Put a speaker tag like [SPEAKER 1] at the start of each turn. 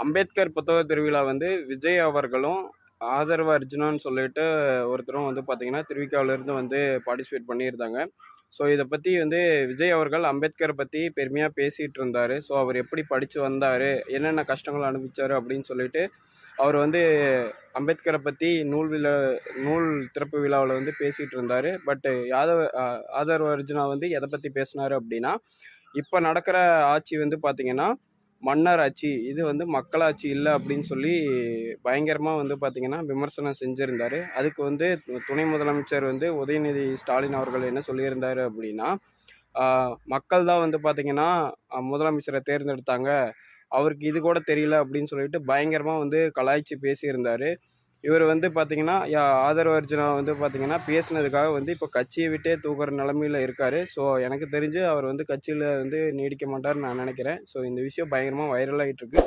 [SPEAKER 1] அம்பேத்கர் புத்தக திருவிழா வந்து விஜய் அவர்களும் ஆதரவு அர்ஜுனான்னு சொல்லிட்டு ஒருத்தரும் வந்து பார்த்தீங்கன்னா திருவிக்காவிலேருந்து வந்து பார்ட்டிசிபேட் பண்ணியிருந்தாங்க. ஸோ இதை பற்றி வந்து விஜய் அவர்கள் அம்பேத்கரை பற்றி பெருமையாக பேசிகிட்டு இருந்தார். ஸோ அவர் எப்படி படித்து வந்தார், என்னென்ன கஷ்டங்கள் அனுபவிச்சார் அப்படின்னு சொல்லிட்டு அவர் வந்து அம்பேத்கரை பற்றி நூல் திறப்பு விழாவில் வந்து பேசிகிட்டு இருந்தார். பட் ஆதரவு அர்ஜுனா வந்து எதை பற்றி பேசினார் அப்படின்னா, இப்போ நடக்கிற ஆட்சி வந்து பார்த்திங்கன்னா மன்னர் ஆட்சி, இது வந்து மக்களாட்சி இல்லை அப்படின்னு சொல்லி பயங்கரமாக வந்து பார்த்திங்கன்னா விமர்சனம் செஞ்சுருந்தார். அதுக்கு வந்து துணை முதலமைச்சர் வந்து உதயநிதி ஸ்டாலின் அவர்கள் என்ன சொல்லியிருந்தார் அப்படின்னா, மக்கள் தான் வந்து பார்த்திங்கன்னா முதலமைச்சரை தேர்ந்தெடுத்தாங்க, அவருக்கு இது கூட தெரியல அப்படின்னு சொல்லிட்டு பயங்கரமாக வந்து கலாய்ச்சி பேசியிருந்தார். இவர் வந்து பார்த்திங்கன்னா ஆதரவு அர்ஜுனா வந்து பார்த்திங்கன்னா பேசினதுக்காக வந்து இப்போ கட்சியை விட்டே தூக்குற நிலமையில் இருக்கார். ஸோ எனக்கு தெரிஞ்சு அவர் வந்து கட்சியில் வந்து நீடிக்க மாட்டார்னு நான் நினைக்கிறேன். ஸோ இந்த விஷயம் பயங்கரமாக வைரல் ஆகிட்டுருக்கு.